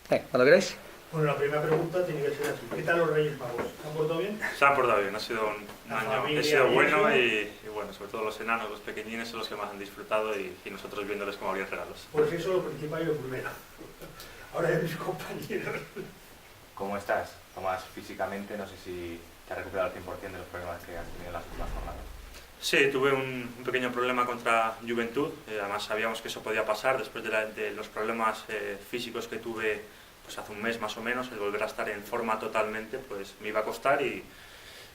Cuando queráis. Bueno, la primera pregunta tiene que ser así. ¿Qué tal los Reyes Magos? ¿Se han portado bien? Se han portado bien, ha sido un La año, familia ha sido y bueno eso. y bueno, sobre todo los enanos, los pequeñines son los que más han disfrutado y nosotros viéndoles como abrir regalos. Pues eso lo principal y lo primero. Ahora ya mis compañeros. ¿Cómo estás, Tomás, físicamente? No sé si te has recuperado al 100% de los problemas que has tenido en las últimas jornadas. Sí, tuve un pequeño problema contra Juventud, además sabíamos que eso podía pasar después de los problemas físicos que tuve pues hace un mes más o menos. El volver a estar en forma totalmente pues me iba a costar y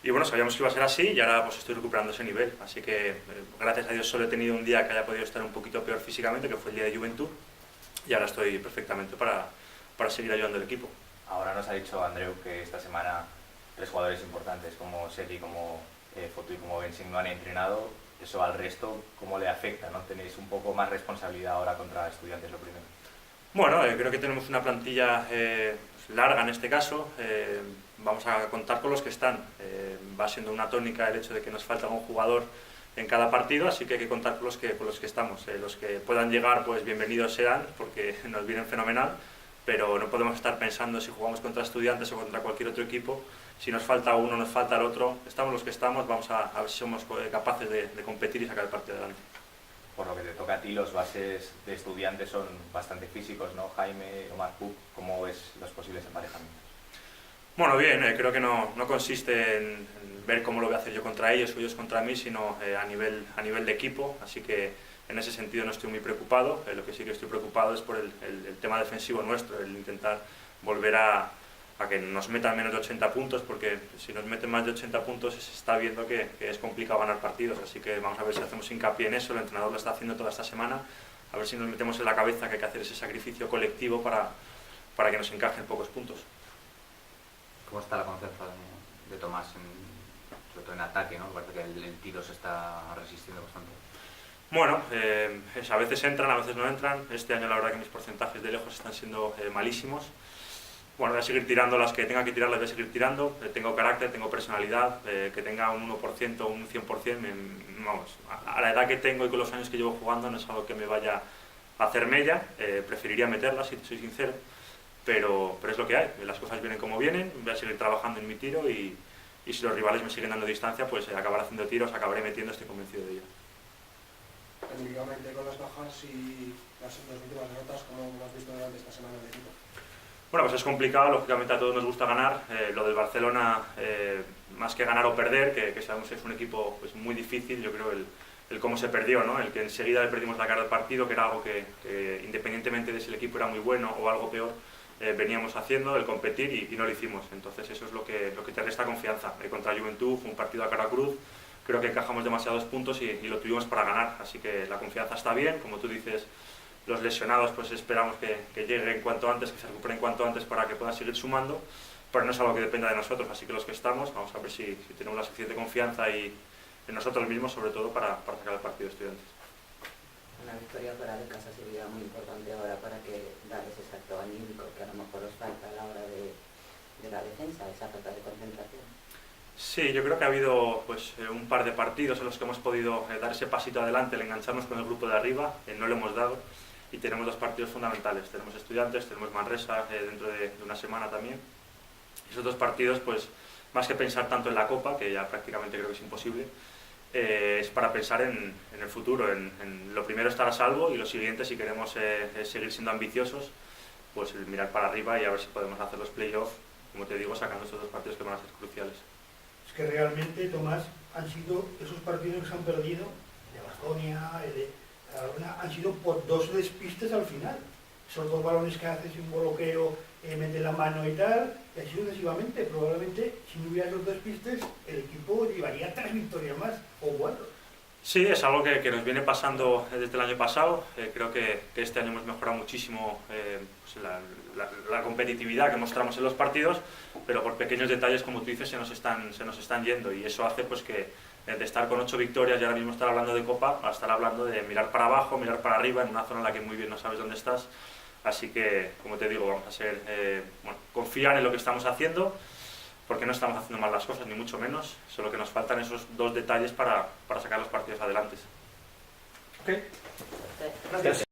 bueno, sabíamos que iba a ser así y ahora pues estoy recuperando ese nivel, así que gracias a Dios solo he tenido un día que haya podido estar un poquito peor físicamente, que fue el día de Juventud, y ahora estoy perfectamente para seguir ayudando al equipo. Ahora nos ha dicho Andreu que esta semana 3 jugadores importantes como Seti, como Fotu y como Bensing no han entrenado. Eso al resto, ¿cómo le afecta, no? Tenéis un poco más responsabilidad ahora contra Estudiantes, lo primero. Bueno, creo que tenemos una plantilla larga en este caso. Vamos a contar con los que están. Va siendo una tónica el hecho de que nos falta un jugador en cada partido, así que hay que contar con los que estamos. Los que puedan llegar, pues bienvenidos serán, porque nos vienen fenomenal, pero no podemos estar pensando si jugamos contra Estudiantes o contra cualquier otro equipo. Si nos falta uno, nos falta el otro. Estamos los que estamos, vamos a ver si somos capaces de competir y sacar el partido adelante. Por lo que te toca a ti, los bases de Estudiantes son bastante físicos, ¿no? Jaime, Omar Cook, ¿cómo ves los posibles emparejamientos? Bueno, bien, creo que no consiste en ver cómo lo voy a hacer yo contra ellos o ellos contra mí, sino a nivel de equipo, así que en ese sentido no estoy muy preocupado. Lo que sí que estoy preocupado es por el tema defensivo nuestro, el intentar volver a que nos metan menos de 80 puntos, porque si nos meten más de 80 puntos se está viendo que es complicado ganar partidos, así que vamos a ver si hacemos hincapié en eso. El entrenador lo está haciendo toda esta semana, a ver si nos metemos en la cabeza que hay que hacer ese sacrificio colectivo para que nos encajen pocos puntos. ¿Cómo está la confianza de Tomás, sobre todo en ataque, ¿no? Parece que el tiro se está resistiendo bastante. Bueno, a veces entran, a veces no entran. Este año la verdad que mis porcentajes de lejos están siendo malísimos. Bueno, voy a seguir tirando las que tenga que tirar, las voy a seguir tirando. Tengo carácter, tengo personalidad, que tenga un 1% o un 100%, vamos, a la edad que tengo y con los años que llevo jugando no es algo que me vaya a hacer mella. Preferiría meterlas, si soy sincero, pero es lo que hay. Las cosas vienen como vienen, voy a seguir trabajando en mi tiro y si los rivales me siguen dando distancia, pues acabaré haciendo tiros, acabaré metiendo, estoy convencido de ello. Técnicamente con las bajas y las dos últimas derrotas, ¿cómo lo has visto durante esta semana del equipo? Bueno, pues es complicado, lógicamente a todos nos gusta ganar. Lo del Barcelona, más que ganar o perder, que sabemos que es un equipo pues, muy difícil, yo creo el cómo se perdió, ¿no? El que enseguida le perdimos la cara al partido, que era algo que independientemente de si el equipo era muy bueno o algo peor, veníamos haciendo, el competir y no lo hicimos. Entonces eso es lo que te resta confianza. Contra Juventud fue un partido a cara cruz, creo que encajamos demasiados puntos y lo tuvimos para ganar, así que la confianza está bien, como tú dices. Los lesionados pues esperamos que lleguen cuanto antes, que se recuperen cuanto antes para que puedan seguir sumando, pero no es algo que dependa de nosotros, así que los que estamos, vamos a ver si tenemos la suficiente confianza y en nosotros mismos, sobre todo para sacar el partido de Estudiantes. Una victoria fuera de casa sería muy importante ahora para que darles ese salto anímico que a lo mejor os falta a la hora de la defensa, esa falta de concentración. Sí, yo creo que ha habido pues, un par de partidos en los que hemos podido dar ese pasito adelante, el engancharnos con el grupo de arriba, no lo hemos dado. Y tenemos dos partidos fundamentales, tenemos Estudiantes, tenemos Manresa dentro de una semana también. Esos dos partidos, pues más que pensar tanto en la Copa, que ya prácticamente creo que es imposible, es para pensar en el futuro, en lo primero estar a salvo y lo siguiente, si queremos seguir siendo ambiciosos, pues mirar para arriba y a ver si podemos hacer los playoffs, como te digo, sacando estos dos partidos que van a ser cruciales. Es que realmente, Tomás, han sido esos partidos que se han perdido, de Baskonia, han sido por dos despistes al final. Esos dos balones que haces y un bloqueo, mete la mano y tal, y así sucesivamente. Probablemente, si no hubiera esos despistes, el equipo llevaría 3 victorias más, o 4. Sí, es algo que nos viene pasando desde el año pasado. Creo que este año hemos mejorado muchísimo pues la competitividad que mostramos en los partidos, pero por pequeños detalles, como tú dices, se nos están yendo, y eso hace pues que de estar con 8 victorias y ahora mismo estar hablando de Copa a estar hablando de mirar para abajo, mirar para arriba en una zona en la que muy bien no sabes dónde estás. Así que, como te digo, vamos a confiar en lo que estamos haciendo, porque no estamos haciendo mal las cosas, ni mucho menos, solo que nos faltan esos dos detalles para sacar los partidos adelante. Okay. Gracias.